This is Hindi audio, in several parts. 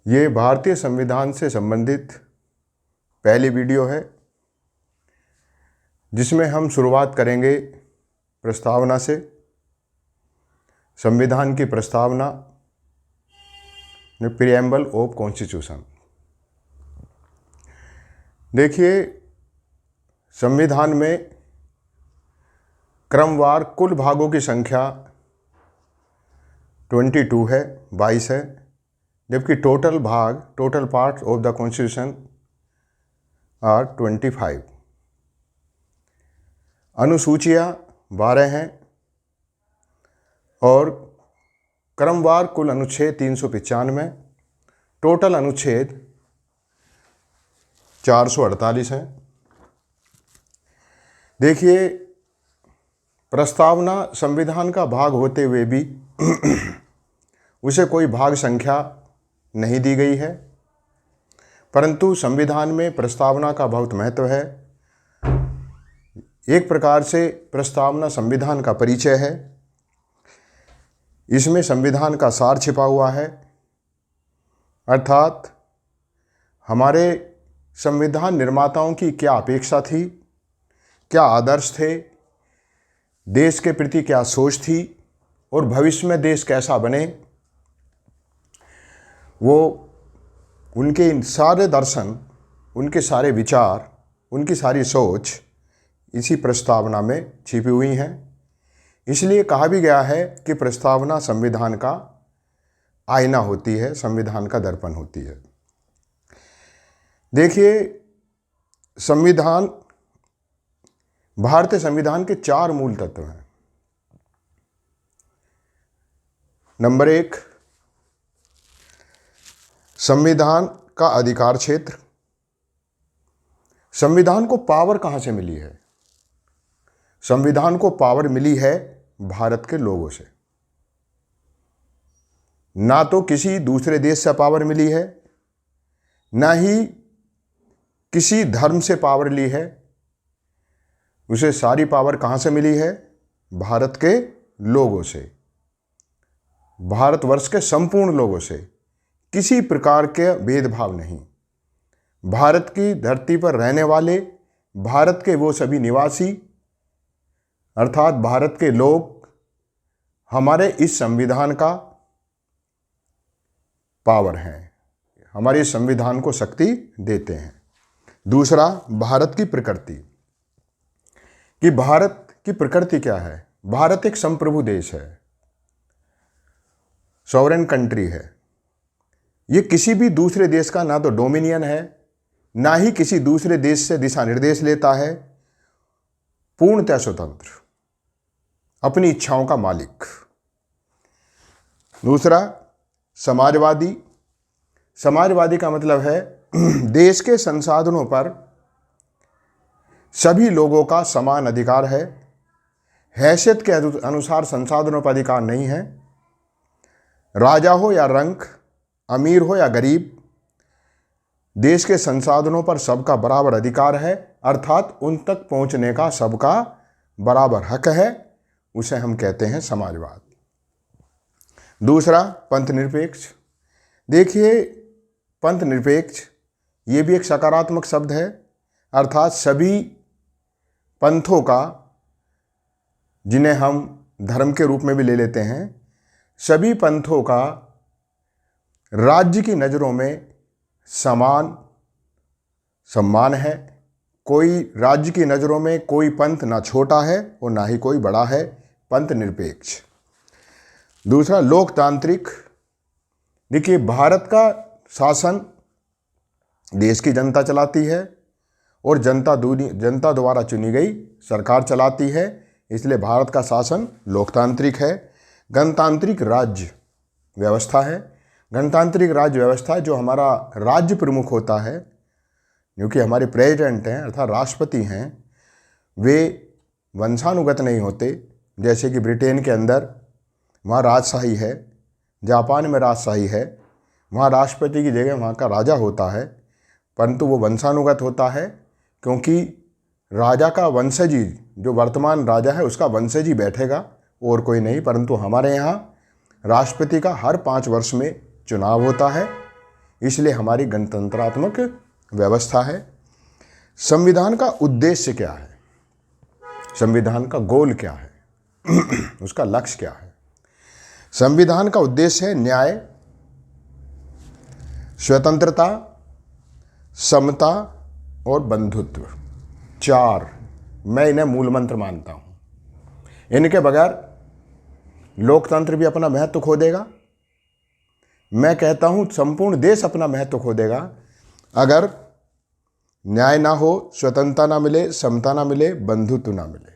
ये भारतीय संविधान से संबंधित पहली वीडियो है जिसमें हम शुरुआत करेंगे प्रस्तावना से। संविधान की प्रस्तावना, प्रीएम्बल ऑफ कॉन्स्टिट्यूशन। देखिए, संविधान में क्रमवार कुल भागों की संख्या 22 है, 22 है, जबकि total parts of the constitution are 25। अनुसूचियाँ 12 हैं और क्रमवार कुल अनुच्छेद 395, टोटल अनुच्छेद 448 हैं। देखिए, प्रस्तावना संविधान का भाग होते हुए भी उसे कोई भाग संख्या नहीं दी गई है, परंतु संविधान में प्रस्तावना का बहुत महत्व है। एक प्रकार से प्रस्तावना संविधान का परिचय है। इसमें संविधान का सार छिपा हुआ है, अर्थात हमारे संविधान निर्माताओं की क्या अपेक्षा थी, क्या आदर्श थे, देश के प्रति क्या सोच थी और भविष्य में देश कैसा बने, वो उनके सारे दर्शन, उनके सारे विचार, उनकी सारी सोच इसी प्रस्तावना में छिपी हुई हैं। इसलिए कहा भी गया है कि प्रस्तावना संविधान का आईना होती है, संविधान का दर्पण होती है। देखिए, संविधान, भारतीय संविधान के 4 मूल तत्व हैं। नंबर 1, संविधान का अधिकार क्षेत्र। संविधान को पावर कहाँ से मिली है? संविधान को पावर मिली है भारत के लोगों से। ना तो किसी दूसरे देश से पावर मिली है, ना ही किसी धर्म से पावर ली है। उसे सारी पावर कहाँ से मिली है? भारत के लोगों से, भारतवर्ष के संपूर्ण लोगों से। किसी प्रकार के भेदभाव नहीं। भारत की धरती पर रहने वाले, भारत के वो सभी निवासी, अर्थात भारत के लोग हमारे इस संविधान का पावर हैं, हमारे संविधान को शक्ति देते हैं। दूसरा, भारत की प्रकृति, कि भारत की प्रकृति क्या है। भारत एक संप्रभु देश है, सॉवरेन कंट्री है। ये किसी भी दूसरे देश का ना तो डोमिनियन है, ना ही किसी दूसरे देश से दिशा निर्देश लेता है। पूर्णतः स्वतंत्र, अपनी इच्छाओं का मालिक। दूसरा, समाजवादी। समाजवादी का मतलब है देश के संसाधनों पर सभी लोगों का समान अधिकार है। हैसियत के अनुसार संसाधनों पर अधिकार नहीं है। राजा हो या रंक, अमीर हो या गरीब, देश के संसाधनों पर सबका बराबर अधिकार है, अर्थात उन तक पहुंचने का सबका बराबर हक है। उसे हम कहते हैं समाजवाद। दूसरा, पंथ निरपेक्ष। देखिए, पंथ निरपेक्ष ये भी एक सकारात्मक शब्द है, अर्थात सभी पंथों का, जिन्हें हम धर्म के रूप में भी ले लेते हैं, सभी पंथों का राज्य की नज़रों में समान सम्मान है। कोई राज्य की नज़रों में कोई पंथ ना छोटा है और ना ही कोई बड़ा है। पंथ निरपेक्ष। दूसरा, लोकतांत्रिक। देखिए, भारत का शासन देश की जनता चलाती है और जनता द्वारा चुनी गई सरकार चलाती है, इसलिए भारत का शासन लोकतांत्रिक है। गणतांत्रिक राज्य व्यवस्था है। गणतांत्रिक राज्य व्यवस्था जो हमारा राज्य प्रमुख होता है, क्योंकि हमारे प्रेसिडेंट हैं अर्थात राष्ट्रपति हैं, वे वंशानुगत नहीं होते। जैसे कि ब्रिटेन के अंदर वहाँ राजशाही है, जापान में राजशाही है, वहाँ राष्ट्रपति की जगह वहाँ का राजा होता है, परंतु वो वंशानुगत होता है, क्योंकि राजा का वंशजी, जो वर्तमान राजा है उसका वंशजी बैठेगा और कोई नहीं। परंतु हमारे यहाँ राष्ट्रपति का हर 5 वर्ष में चुनाव होता है, इसलिए हमारी गणतंत्रात्मक व्यवस्था है। संविधान का उद्देश्य क्या है, संविधान का गोल क्या है, उसका लक्ष्य क्या है? संविधान का उद्देश्य है न्याय, स्वतंत्रता, समता और बंधुत्व। 4 मैं इन्हें मूल मंत्र मानता हूं। इनके बगैर लोकतंत्र भी अपना महत्व खो देगा। मैं कहता हूं संपूर्ण देश अपना महत्व खो देगा अगर न्याय ना हो, स्वतंत्रता ना मिले, समता ना मिले, बंधुत्व ना मिले।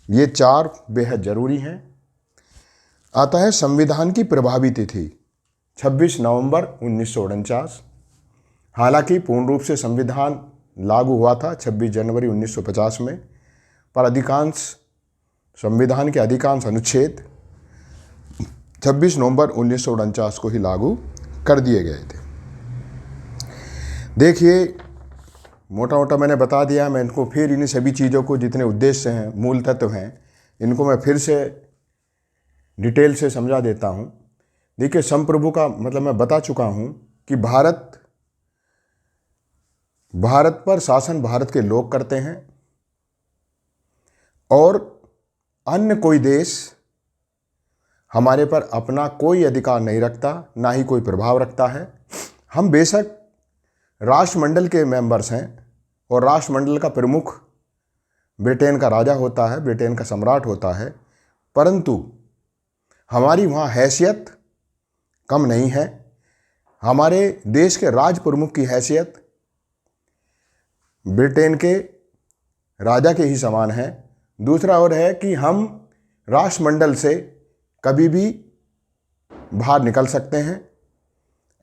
ये 4 बेहद जरूरी हैं। आता है संविधान की प्रभावी तिथि 26 नवंबर 1949। हालांकि पूर्ण रूप से संविधान लागू हुआ था 26 जनवरी 1950 में, पर अधिकांश संविधान के अधिकांश अनुच्छेद 26 नवंबर 1949 को ही लागू कर दिए गए थे। देखिए, मोटा मोटा मैंने बता दिया। मैं इनको फिर इन सभी चीज़ों को, जितने उद्देश्य हैं, मूल तत्व हैं, इनको मैं फिर से डिटेल से समझा देता हूँ। देखिए, संप्रभु का मतलब मैं बता चुका हूँ कि भारत पर शासन भारत के लोग करते हैं और अन्य कोई देश हमारे पर अपना कोई अधिकार नहीं रखता, ना ही कोई प्रभाव रखता है। हम बेशक राष्ट्रमंडल के मेंबर्स हैं और राष्ट्रमंडल का प्रमुख ब्रिटेन का राजा होता है, ब्रिटेन का सम्राट होता है, परंतु हमारी वहाँ हैसियत कम नहीं है। हमारे देश के राज प्रमुख की हैसियत ब्रिटेन के राजा के ही समान है। दूसरा और है कि हम राष्ट्रमंडल से कभी भी बाहर निकल सकते हैं।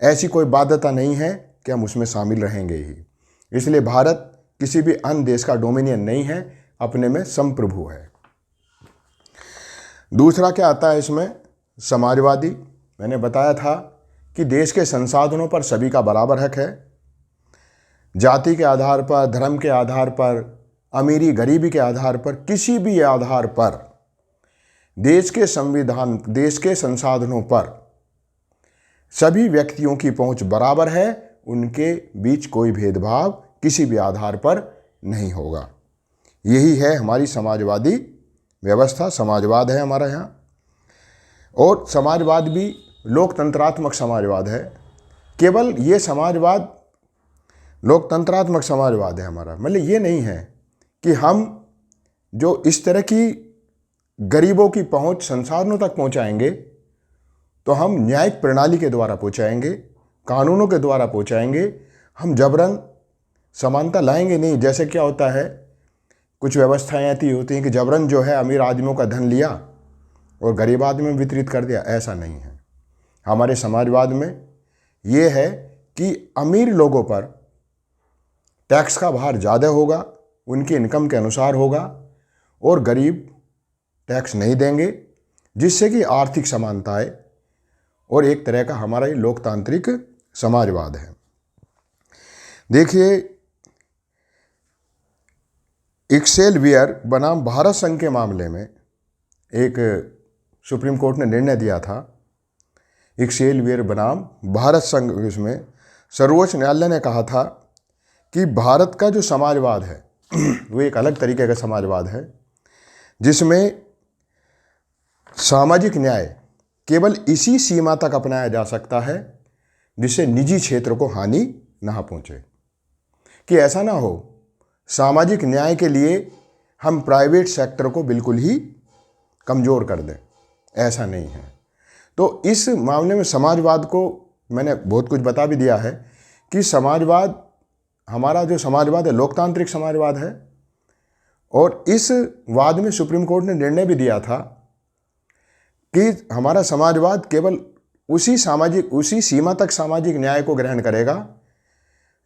ऐसी कोई बाध्यता नहीं है कि हम उसमें शामिल रहेंगे ही। इसलिए भारत किसी भी अन्य देश का डोमिनियन नहीं है, अपने में संप्रभु है। दूसरा क्या आता है इसमें? समाजवादी। मैंने बताया था कि देश के संसाधनों पर सभी का बराबर हक है। जाति के आधार पर, धर्म के आधार पर, अमीरी गरीबी के आधार पर, किसी भी आधार पर देश के संसाधनों पर सभी व्यक्तियों की पहुंच बराबर है। उनके बीच कोई भेदभाव किसी भी आधार पर नहीं होगा। यही है हमारी समाजवादी व्यवस्था, समाजवाद है हमारा यहाँ। और समाजवाद भी लोकतंत्रात्मक समाजवाद है। केवल ये समाजवाद लोकतंत्रात्मक समाजवाद है हमारा, मतलब ये नहीं है कि हम जो इस तरह की गरीबों की पहुंच संसाधनों तक पहुंचाएंगे तो हम न्यायिक प्रणाली के द्वारा पहुंचाएंगे, कानूनों के द्वारा पहुंचाएंगे। हम जबरन समानता लाएंगे नहीं। जैसे क्या होता है, कुछ व्यवस्थाएं ऐसी होती हैं कि जबरन जो है अमीर आदमियों का धन लिया और गरीब आदमी में वितरित कर दिया। ऐसा नहीं है। हमारे समाजवाद में ये है कि अमीर लोगों पर टैक्स का भार ज़्यादा होगा, उनकी इनकम के अनुसार होगा, और गरीब टैक्स नहीं देंगे, जिससे कि आर्थिक समानता आए। और एक तरह का हमारा ये लोकतांत्रिक समाजवाद है। देखिए, एक्सेलवियर बनाम भारत संघ के मामले में एक सुप्रीम कोर्ट ने निर्णय दिया था। एक्सेलवियर बनाम भारत संघ, इसमें सर्वोच्च न्यायालय ने कहा था कि भारत का जो समाजवाद है वो एक अलग तरीके का समाजवाद है, जिसमें सामाजिक न्याय केवल इसी सीमा तक अपनाया जा सकता है जिससे निजी क्षेत्र को हानि ना पहुंचे। कि ऐसा ना हो सामाजिक न्याय के लिए हम प्राइवेट सेक्टर को बिल्कुल ही कमज़ोर कर दें, ऐसा नहीं है। तो इस मामले में समाजवाद को मैंने बहुत कुछ बता भी दिया है कि समाजवाद, हमारा जो समाजवाद है लोकतांत्रिक समाजवाद है। और इस वाद में सुप्रीम कोर्ट ने निर्णय भी दिया था कि हमारा समाजवाद केवल उसी सीमा तक सामाजिक न्याय को ग्रहण करेगा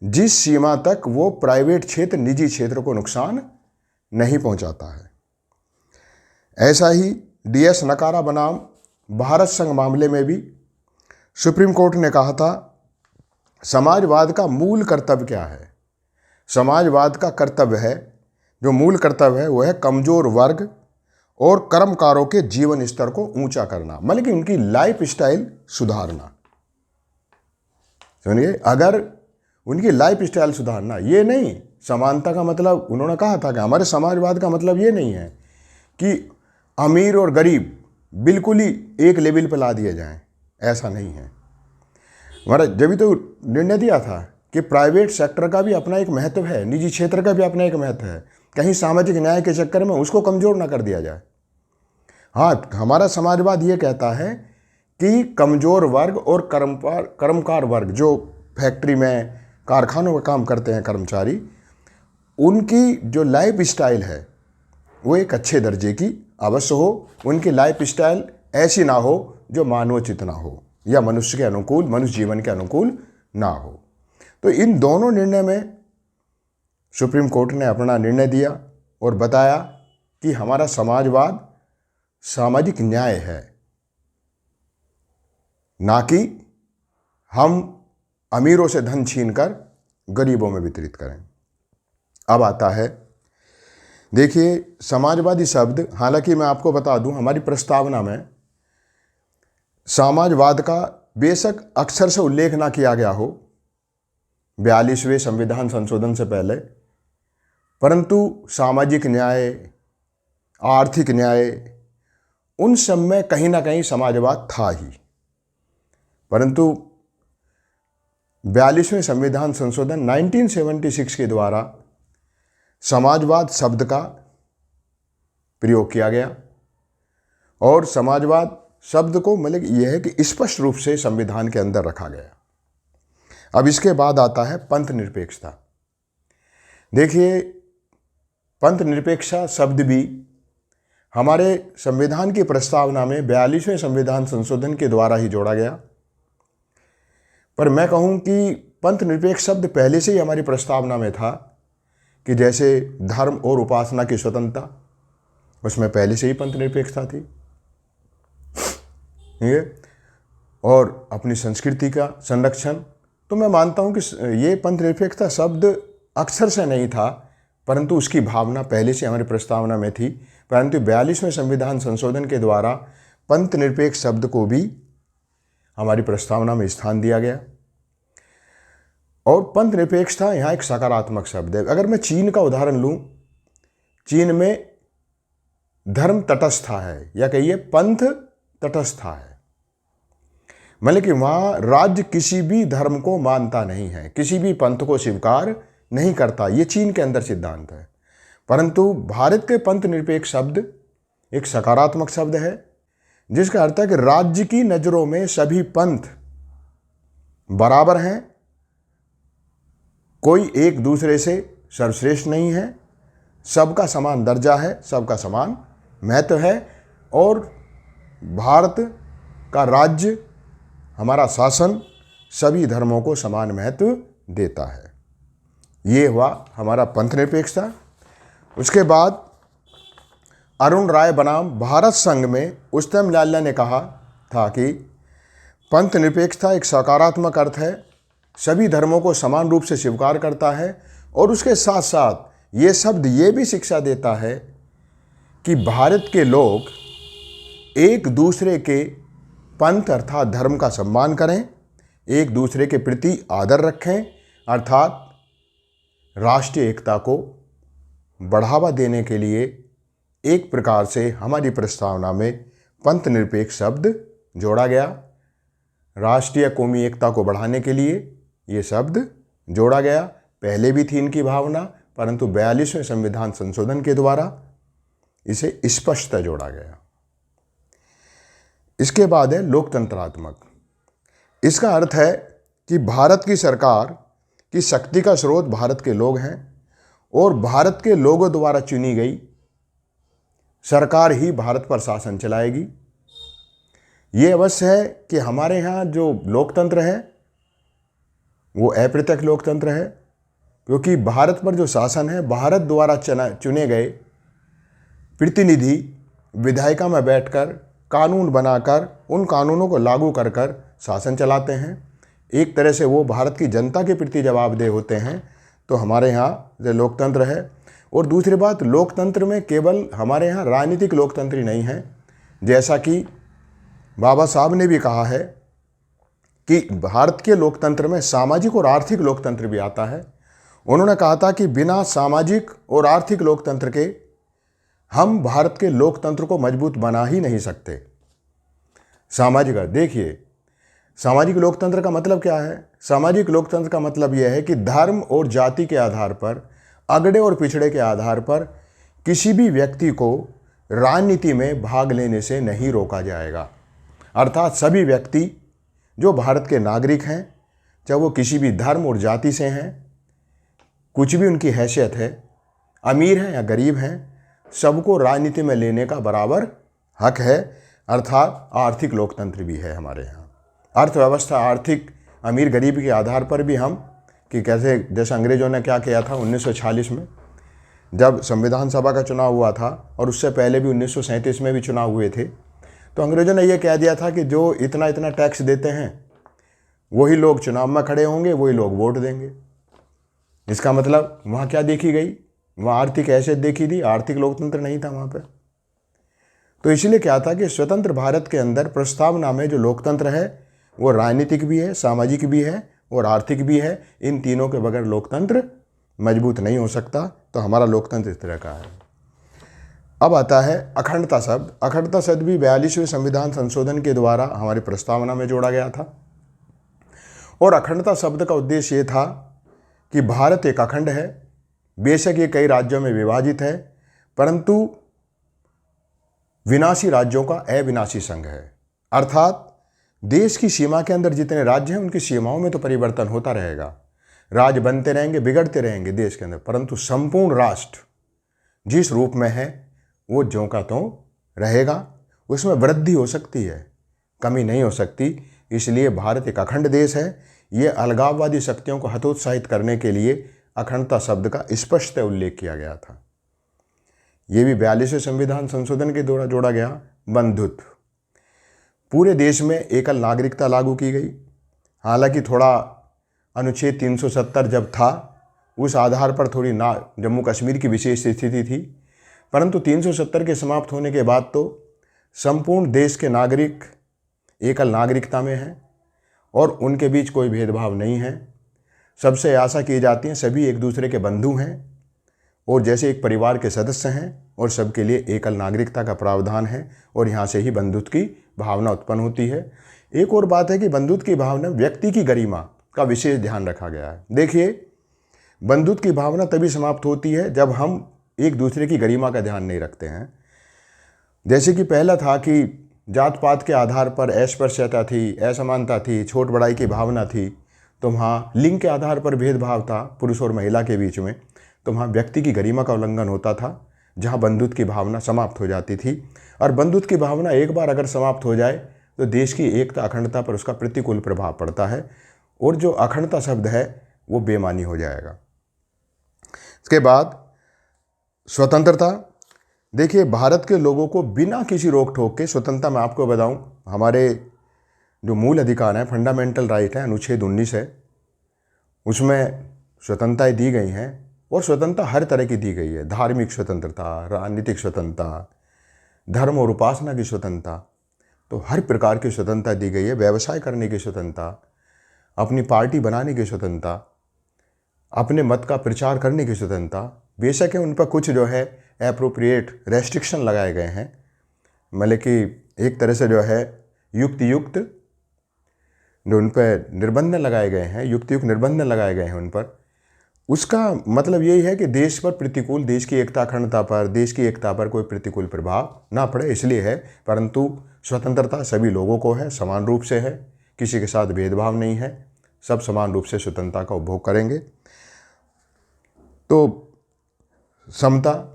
जिस सीमा तक वो प्राइवेट क्षेत्र, निजी क्षेत्र को नुकसान नहीं पहुंचाता है। ऐसा ही DS नकारा बनाम भारत संघ मामले में भी सुप्रीम कोर्ट ने कहा था, समाजवाद का मूल कर्तव्य क्या है? समाजवाद का कर्तव्य है, जो मूल कर्तव्य है वो है कमज़ोर वर्ग और कर्मकारों के जीवन स्तर को ऊंचा करना, मतलब कि उनकी लाइफ स्टाइल सुधारना। समझिए, अगर उनकी लाइफ स्टाइल सुधारना, ये नहीं समानता का मतलब, उन्होंने कहा था कि हमारे समाजवाद का मतलब ये नहीं है कि अमीर और गरीब बिल्कुल ही एक लेवल पर ला दिए जाएं, ऐसा नहीं है हमारा। जब भी तो निर्णय दिया था कि प्राइवेट सेक्टर का भी अपना एक महत्व है, निजी क्षेत्र का भी अपना एक महत्व है, कहीं सामाजिक न्याय के चक्कर में उसको कमज़ोर ना कर दिया जाए। हाँ, हमारा समाजवाद ये कहता है कि कमज़ोर वर्ग और कर्मकार वर्ग, जो फैक्ट्री में कारखानों में काम करते हैं कर्मचारी, उनकी जो लाइफ स्टाइल है वो एक अच्छे दर्जे की अवश्य हो। उनकी लाइफ स्टाइल ऐसी ना हो जो मानवोचित ना हो या मनुष्य के अनुकूल, मनुष्य जीवन के अनुकूल ना हो। तो इन दोनों निर्णय में सुप्रीम कोर्ट ने अपना निर्णय दिया और बताया कि हमारा समाजवाद सामाजिक न्याय है, ना कि हम अमीरों से धन छीनकर गरीबों में वितरित करें। अब आता है, देखिए, समाजवादी शब्द, हालांकि मैं आपको बता दूं हमारी प्रस्तावना में समाजवाद का बेशक अक्षर से उल्लेख ना किया गया हो 42वें संविधान संशोधन से पहले, परंतु सामाजिक न्याय, आर्थिक न्याय, उन सब में कहीं ना कहीं समाजवाद था ही। परंतु 42वें संविधान संशोधन 1976 के द्वारा समाजवाद शब्द का प्रयोग किया गया और समाजवाद शब्द को मतलब यह है कि स्पष्ट रूप से संविधान के अंदर रखा गया। अब इसके बाद आता है पंथ निरपेक्षता। देखिए, पंथ निरपेक्षता शब्द भी हमारे संविधान की प्रस्तावना में 42वें संविधान संशोधन के द्वारा ही जोड़ा गया। पर मैं कहूँ कि पंथ निरपेक्ष शब्द पहले से ही हमारी प्रस्तावना में था, कि जैसे धर्म और उपासना की स्वतंत्रता, उसमें पहले से ही पंथ निरपेक्षता थी, ये और अपनी संस्कृति का संरक्षण। तो मैं मानता हूँ कि ये पंथ निरपेक्षता शब्द अक्षर से नहीं था, परंतु उसकी भावना पहले से हमारी प्रस्तावना में थी। परंतु 42वें संविधान संशोधन के द्वारा पंथ निरपेक्ष शब्द को भी हमारी प्रस्तावना में स्थान दिया गया। और पंथ निरपेक्षता यहाँ एक सकारात्मक शब्द है। अगर मैं चीन का उदाहरण लूँ, चीन में धर्म तटस्था है, या कहिए पंथ तटस्था है, मतलब कि वहाँ राज्य किसी भी धर्म को मानता नहीं है, किसी भी पंथ को स्वीकार नहीं करता। ये चीन के अंदर सिद्धांत है। परंतु भारत के पंथ निरपेक्ष शब्द एक सकारात्मक शब्द है, जिसका अर्थ है कि राज्य की नज़रों में सभी पंथ बराबर हैं, कोई एक दूसरे से सर्वश्रेष्ठ नहीं है, सबका समान दर्जा है, सबका समान महत्व है, और भारत का राज्य, हमारा शासन सभी धर्मों को समान महत्व देता है। ये हुआ हमारा पंथ निरपेक्षता। उसके बाद अरुण राय बनाम भारत संघ में उच्चतम न्यायालय ने कहा था कि पंथ निरपेक्षता एक सकारात्मक अर्थ है, सभी धर्मों को समान रूप से स्वीकार करता है, और उसके साथ साथ ये शब्द ये भी शिक्षा देता है कि भारत के लोग एक दूसरे के पंथ अर्थात धर्म का सम्मान करें, एक दूसरे के प्रति आदर रखें, अर्थात राष्ट्रीय एकता को बढ़ावा देने के लिए एक प्रकार से हमारी प्रस्तावना में पंथ निरपेक्ष शब्द जोड़ा गया। राष्ट्रीय कौमी एकता को बढ़ाने के लिए ये शब्द जोड़ा गया। पहले भी थी इनकी भावना, परंतु 42वें संविधान संशोधन के द्वारा इसे स्पष्टता जोड़ा गया। इसके बाद है लोकतंत्रात्मक। इसका अर्थ है कि भारत की सरकार की शक्ति का स्रोत भारत के लोग हैं, और भारत के लोगों द्वारा चुनी गई सरकार ही भारत पर शासन चलाएगी। ये अवश्य है कि हमारे यहाँ जो लोकतंत्र है वो अप्रत्यक्ष लोकतंत्र है, क्योंकि भारत पर जो शासन है भारत द्वारा चुने गए प्रतिनिधि विधायिका में बैठकर कानून बनाकर उन कानूनों को लागू कर कर शासन चलाते हैं। एक तरह से वो भारत की जनता के प्रति जवाबदेह होते हैं। तो हमारे यहाँ जो लोकतंत्र है, और दूसरी बात, लोकतंत्र में केवल हमारे यहाँ राजनीतिक लोकतंत्र ही नहीं है, जैसा कि बाबा साहब ने भी कहा है कि भारत के लोकतंत्र में सामाजिक और आर्थिक लोकतंत्र भी आता है। उन्होंने कहा था कि बिना सामाजिक और आर्थिक लोकतंत्र के हम भारत के लोकतंत्र को मजबूत बना ही नहीं सकते। सामाजिक, देखिए सामाजिक लोकतंत्र का मतलब क्या है? सामाजिक लोकतंत्र का मतलब यह है कि धर्म और जाति के आधार पर, अगड़े और पिछड़े के आधार पर किसी भी व्यक्ति को राजनीति में भाग लेने से नहीं रोका जाएगा। अर्थात सभी व्यक्ति जो भारत के नागरिक हैं, चाहे वो किसी भी धर्म और जाति से हैं, कुछ भी उनकी हैसियत है, अमीर हैं या गरीब हैं, सबको राजनीति में लेने का बराबर हक है। अर्थात आर्थिक लोकतंत्र भी है हमारे यहाँ। अर्थव्यवस्था आर्थिक अमीर गरीब के आधार पर भी हम, कि कैसे, जैसे अंग्रेज़ों ने क्या किया था 1946 में जब संविधान सभा का चुनाव हुआ था, और उससे पहले भी 1937 में भी चुनाव हुए थे, तो अंग्रेज़ों ने यह कह दिया था कि जो इतना इतना टैक्स देते हैं वही लोग चुनाव में खड़े होंगे, वही लोग वोट देंगे। इसका मतलब वहाँ क्या देखी गई? वहाँ आर्थिक हैसियत देखी थी, आर्थिक लोकतंत्र नहीं था वहाँ पर। तो इसलिए क्या था कि स्वतंत्र भारत के अंदर प्रस्तावना में जो लोकतंत्र है वो राजनीतिक भी है, सामाजिक भी है और आर्थिक भी है। इन तीनों के बगैर लोकतंत्र मजबूत नहीं हो सकता। तो हमारा लोकतंत्र इस तरह का है। अब आता है अखंडता शब्द। अखंडता शब्द भी 42वें संविधान संशोधन के द्वारा हमारी प्रस्तावना में जोड़ा गया था। और अखंडता शब्द का उद्देश्य ये था कि भारत एक अखंड है। बेशक ये कई राज्यों में विभाजित है, परंतु विनाशी राज्यों का अविनाशी संघ है। अर्थात देश की सीमा के अंदर जितने राज्य हैं उनकी सीमाओं में तो परिवर्तन होता रहेगा, राज्य बनते रहेंगे, बिगड़ते रहेंगे देश के अंदर, परंतु संपूर्ण राष्ट्र जिस रूप में है वो ज्यों का त्यों रहेगा। उसमें वृद्धि हो सकती है, कमी नहीं हो सकती। इसलिए भारत एक अखंड देश है। ये अलगाववादी शक्तियों को हतोत्साहित करने के लिए अखंडता शब्द का स्पष्ट उल्लेख किया गया था। ये भी 42वें संविधान संशोधन के द्वारा जोड़ा गया। बंधुत्व, पूरे देश में एकल नागरिकता लागू की गई। हालांकि थोड़ा अनुच्छेद 370 जब था उस आधार पर थोड़ी जम्मू कश्मीर की विशेष स्थिति थी, परंतु 370 के समाप्त होने के बाद तो संपूर्ण देश के नागरिक एकल नागरिकता में हैं और उनके बीच कोई भेदभाव नहीं है। सबसे आशा की जाती है सभी एक दूसरे के बंधु हैं और जैसे एक परिवार के सदस्य हैं, और सबके लिए एकल नागरिकता का प्रावधान है और यहाँ से ही बंधुत्व की भावना उत्पन्न होती है। एक और बात है कि बंधुत्व की भावना, व्यक्ति की गरिमा का विशेष ध्यान रखा गया है। देखिए, बंधुत्व की भावना तभी समाप्त होती है जब हम एक दूसरे की गरिमा का ध्यान नहीं रखते हैं। जैसे कि पहला था कि जात पात के आधार पर अस्पृश्यता थी, असमानता थी, छोट बड़ाई की भावना थी, तो वहाँ लिंग के आधार पर भेदभाव था पुरुष और महिला के बीच में, तो वहाँ व्यक्ति की गरिमा का उल्लंघन होता था, जहाँ बंधुत्व की भावना समाप्त हो जाती थी। और बंधुत्व की भावना एक बार अगर समाप्त हो जाए तो देश की एकता अखंडता पर उसका प्रतिकूल प्रभाव पड़ता है और जो अखंडता शब्द है वो बेमानी हो जाएगा। इसके बाद स्वतंत्रता। देखिए, भारत के लोगों को बिना किसी रोक टोक के स्वतंत्रता, मैं आपको बताऊं, हमारे जो मूल अधिकार हैं, फंडामेंटल राइट है, अनुच्छेद 19 है, उसमें स्वतंत्रताएं दी गई हैं और स्वतंत्रता हर तरह की दी गई है। धार्मिक स्वतंत्रता, राजनीतिक स्वतंत्रता, धर्म और उपासना की स्वतंत्रता, तो हर प्रकार की स्वतंत्रता दी गई है। व्यवसाय करने की स्वतंत्रता, अपनी पार्टी बनाने की स्वतंत्रता, अपने मत का प्रचार करने की स्वतंत्रता। बेशक है उन पर कुछ जो है एप्रोप्रिएट रेस्ट्रिक्शन लगाए गए हैं, मतलब कि एक तरह से जो है युक्त जो उन पर निर्बंधन लगाए गए हैं, युक्त निर्बंधन लगाए गए हैं उन पर। उसका मतलब यही है कि देश पर प्रतिकूल, देश की एकता अखंडता पर, देश की एकता पर कोई प्रतिकूल प्रभाव ना पड़े, इसलिए है। परंतु स्वतंत्रता सभी लोगों को है, समान रूप से है, किसी के साथ भेदभाव नहीं है, सब समान रूप से स्वतंत्रता का उपभोग करेंगे। तो समता,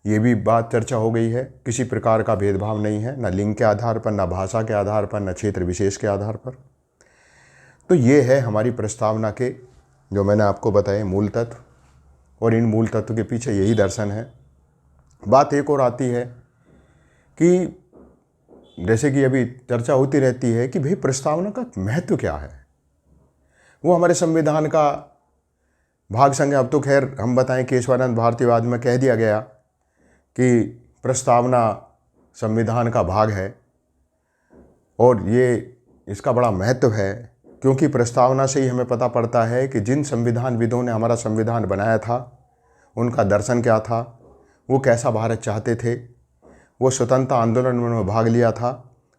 ये भी बात चर्चा हो गई है, किसी प्रकार का भेदभाव नहीं है, ना लिंग के आधार पर, ना भाषा के आधार पर, ना क्षेत्र विशेष के आधार पर। तो ये है हमारी प्रस्तावना के जो मैंने आपको बताए मूल तत्व, और इन मूल तत्व के पीछे यही दर्शन है। बात एक और आती है कि जैसे कि अभी चर्चा होती रहती है कि भाई प्रस्तावना का महत्व क्या है, वो हमारे संविधान का भाग संज्ञा। अब तो खैर हम बताएं, केशवानंद भारतीयवाद में कह दिया गया कि प्रस्तावना संविधान का भाग है और ये इसका बड़ा महत्व है, क्योंकि प्रस्तावना से ही हमें पता पड़ता है कि जिन संविधानविदों ने हमारा संविधान बनाया था उनका दर्शन क्या था, वो कैसा भारत चाहते थे। वो स्वतंत्रता आंदोलन में उन्होंने भाग लिया था,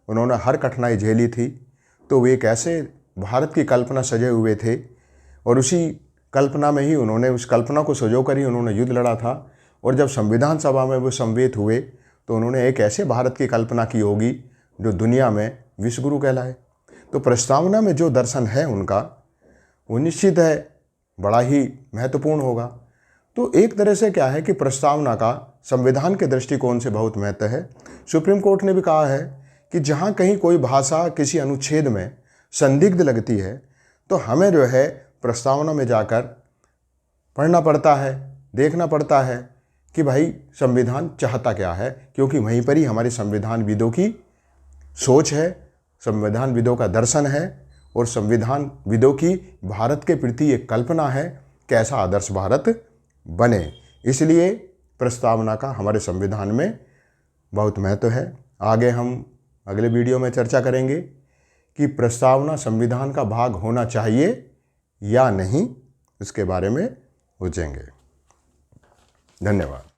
उन्होंने हर कठिनाई झेली थी, तो वे कैसे भारत की कल्पना सजे हुए थे और उसी कल्पना में ही उन्होंने, उस कल्पना को सजोकर ही उन्होंने युद्ध लड़ा था। और जब संविधान सभा में वो समवेत हुए तो उन्होंने एक ऐसे भारत की कल्पना की होगी जो दुनिया में विश्वगुरु कहलाए। तो प्रस्तावना में जो दर्शन है उनका, वो निश्चित है बड़ा ही महत्वपूर्ण होगा। तो एक तरह से क्या है कि प्रस्तावना का संविधान के दृष्टिकोण से बहुत महत्व है। सुप्रीम कोर्ट ने भी कहा है कि जहाँ कहीं कोई भाषा किसी अनुच्छेद में संदिग्ध लगती है तो हमें जो है प्रस्तावना में जाकर पढ़ना पड़ता है, देखना पड़ता है कि भाई संविधान चाहता क्या है, क्योंकि वहीं पर ही हमारे संविधानविदों की सोच है, संविधानविदों का दर्शन है और संविधानविदों की भारत के प्रति एक कल्पना है कैसा आदर्श भारत बने। इसलिए प्रस्तावना का हमारे संविधान में बहुत महत्व है। आगे हम अगले वीडियो में चर्चा करेंगे कि प्रस्तावना संविधान का भाग होना चाहिए या नहीं, इसके बारे में पूछेंगे। धन्यवाद।